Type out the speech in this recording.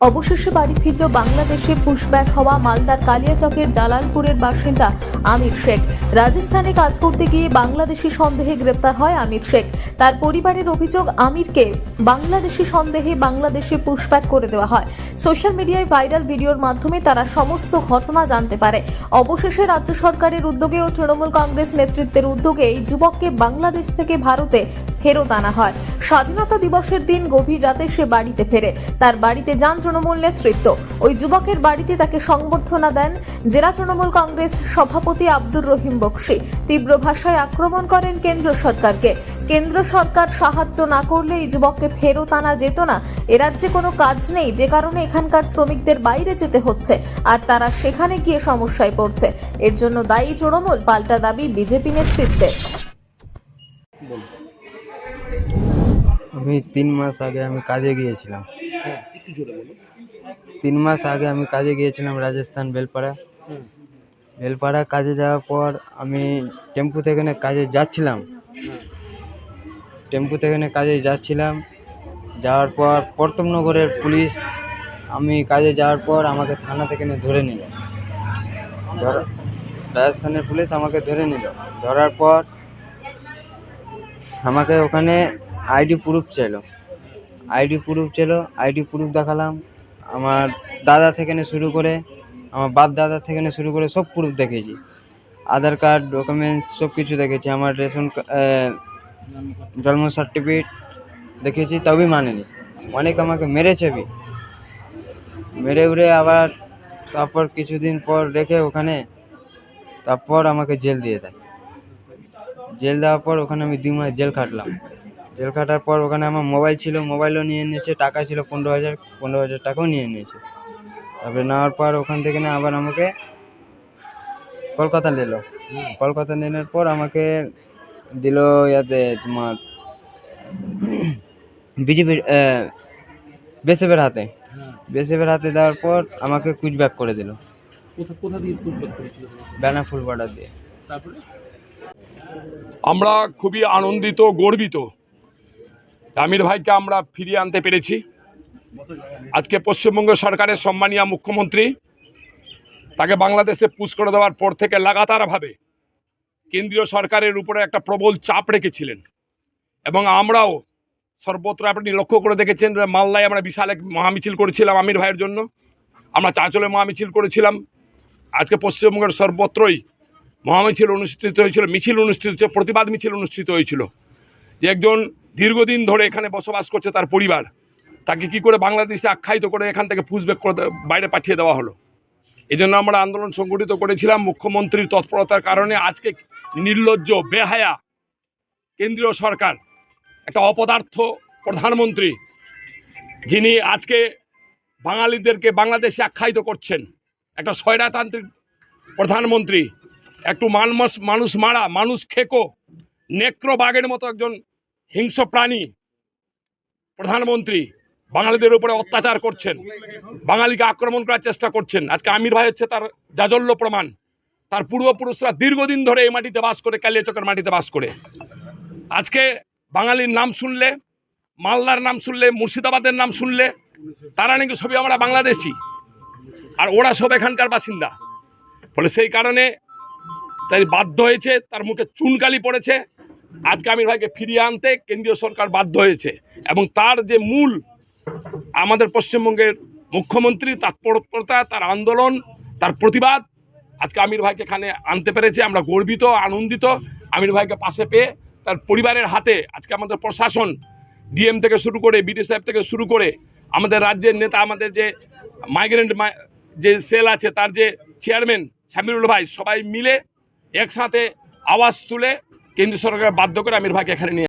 অবশেষে বাড়ি ফিরল বাংলাদেশে পুশব্যাক হওয়া মালদার কালিয়াচকের জালালপুরের বাসিন্দা আমির শেখ। রাজস্থানে কাজ করতে গিয়ে বাংলাদেশি সন্দেহে গ্রেপ্তার হয় আমির শেখ। তার পরিবারের অভিযোগ, আমিরকে বাংলাদেশি সন্দেহে বাংলাদেশে পুশব্যাক করে দেওয়া হয়। সোশ্যাল মিডিয়ায় ভাইরাল ভিডিওর মাধ্যমে তারা সমস্ত ঘটনা জানতে পারে। অবশেষে রাজ্য সরকারের উদ্যোগে ও তৃণমূল কংগ্রেস নেতৃত্বের উদ্যোগে এই যুবককে বাংলাদেশ থেকে ভারতে ফেরত আনা হয়। স্বাধীনতা দিবসের দিন গভীর রাতে সে বাড়িতে ফেরে। তার বাড়িতে যান তৃণমূল নেতৃত্ব। ওই যুবকের বাড়িতে তাকে সংবর্ধনা দেন জেলা তৃণমূল কংগ্রেস সভাপতি আব্দুর রহিম বক্সী। তীব্র ভাষায় আক্রমণ করেন কেন্দ্র সরকারকে। কেন্দ্র সরকার সাহায্য না করলে এই যুবককে ফেরত আনা যেত না। এ রাজ্যে কোনো কাজ নেই, যে কারণে এখানকার শ্রমিকদের বাইরে যেতে হচ্ছে, আর তারা সেখানে গিয়ে সমস্যায় পড়ছে। এর জন্য দায়ী তৃণমূল, পাল্টা দাবি বিজেপি নেতৃত্বে। আমি 3 মাস আগে আমি কাজে গিয়েছিলাম। 3 মাস আগে আমি কাজে গিয়েছিলাম রাজস্থান বেলপাড়া কাজে যাওয়ার পর আমি টেম্পু থেকে কাজে যাচ্ছিলাম। যাওয়ার পর প্রতাপনগরের পুলিশ, আমি কাজে যাওয়ার পর আমাকে থানা থেকে ধরে নিল। রাজস্থানের পুলিশ আমাকে ধরে নিল। ধরার পর আমাকে ওখানে আইডি প্রুফ চাইলো। দেখালাম। আমার দাদা থেকে শুরু করে, আমার বাপ দাদা থেকে শুরু করে সব প্রুফ দেখেছি। আধার কার্ড, ডকুমেন্টস সব কিছু দেখেছি। আমার জন্ম সার্টিফিকেট দেখেছি, তবেই মানেনি। অনেক আমাকে মেরেছে, মেরে উড়ে আবার তারপর কিছুদিন পর রেখে ওখানে, তারপর আমাকে জেল দিয়ে দেয়। জেল দেওয়ার পর ওখানে আমি 2 মাস জেল খাটলাম। জেল খাটার পর ওখানে আমার মোবাইল ছিল, মোবাইলও নিয়ে নিয়েছে। টাকা ছিল 15,000 টাকাও নিয়ে নিয়েছে। তারপরে নেওয়ার পর ওখান থেকে আবার আমাকে কলকাতা নিল। কলকাতা নেওয়ার পর আমাকে দিল তোমার বিজেপির বেসেবের হাতে দেওয়ার পর আমাকে কুচব্যাক করে দিল। কোথা দিয়ে পুশব্যাক করেছিল? বেনাফুল বর্ডার দিয়ে। তারপরে আমরা খুবই আনন্দিত, গর্বিত। আমির ভাইকে আমরা ফিরিয়ে আনতে পেরেছি। আজকে পশ্চিমবঙ্গ সরকারের সম্মানীয় মুখ্যমন্ত্রী তাকে বাংলাদেশে পুশ করে দেওয়ার পর থেকে লাগাতারভাবে কেন্দ্রীয় সরকারের উপরে একটা প্রবল চাপ রেখেছিলেন, এবং আমরাও সর্বত্র, আপনি লক্ষ্য করে দেখেছেন, মালদায় আমরা বিশাল এক মহামিছিল করেছিলাম আমির ভাইয়ের জন্য। আমরা চাঁচলে মহামিছিল করেছিলাম। আজকে পশ্চিমবঙ্গের সর্বত্রই মহামিছিল অনুষ্ঠিত হয়েছিল, প্রতিবাদ মিছিল অনুষ্ঠিত হয়েছিল। যে একজন দীর্ঘদিন ধরে এখানে বসবাস করছে, তার পরিবার, তাকে কি করে বাংলাদেশে আখ্যায়িত করে এখান থেকে পুশব্যাক করে বাইরে পাঠিয়ে দেওয়া হলো। এই জন্য আমরা আন্দোলন সংগঠিত করেছিলাম। মুখ্যমন্ত্রীর তৎপরতার কারণে আজকে নির্লজ্জ, বেহায়া কেন্দ্রীয় সরকার, একটা অপদার্থ প্রধানমন্ত্রী, যিনি আজকে বাঙালিদেরকে বাংলাদেশে আখ্যায়িত করছেন, একটা স্বৈরতান্ত্রিক প্রধানমন্ত্রী, একটু মানুষ মারা, মানুষ খেকো, নেক্রোবাগের মতো একজন হিংস্র প্রাণী প্রধানমন্ত্রী বাঙালিদের উপরে অত্যাচার করছেন, বাঙালিকে আক্রমণ করার চেষ্টা করছেন। আজকে আমির ভাই হচ্ছে তার জাজল্য প্রমাণ। তার পূর্বপুরুষরা দীর্ঘদিন ধরে এই মাটিতে বাস করে, কালিয়াচকের মাটিতে বাস করে। আজকে বাঙালির নাম শুনলে, মালদার নাম শুনলে, মুর্শিদাবাদের নাম শুনলে, তারা নাকি সবই আমরা বাংলাদেশি, আর ওরা সব এখানকার বাসিন্দা। ফলে সেই কারণে তাই বাধ্য হয়েছে, তার মুখে চুনকালি পড়েছে। আজকে আমির ভাইকে ফিরিয়ে আনতে কেন্দ্রীয় সরকার বাধ্য হয়েছে, এবং তার যে মূল আমাদের পশ্চিমবঙ্গের মুখ্যমন্ত্রী, তার তৎপরতা, তার আন্দোলন, তার প্রতিবাদ, আজকে আমির ভাইকে এখানে আনতে পেরেছে। আমরা গর্বিত, আনন্দিত। আমির ভাইকে পাশে পেয়ে তার পরিবারের হাতে আজকে আমাদের প্রশাসন, ডিএম থেকে শুরু করে, বিডি সাহেব থেকে শুরু করে, আমাদের রাজ্যের নেতা, আমাদের যে মাইগ্রেন্ট যে সেল আছে, তার যে চেয়ারম্যান শামিরুল ভাই, সবাই মিলে একসাথে আওয়াজ তুলে কেন্দ্রীয় সরকার বাধ্য করে আমির ভাইকে এখানে নিয়ে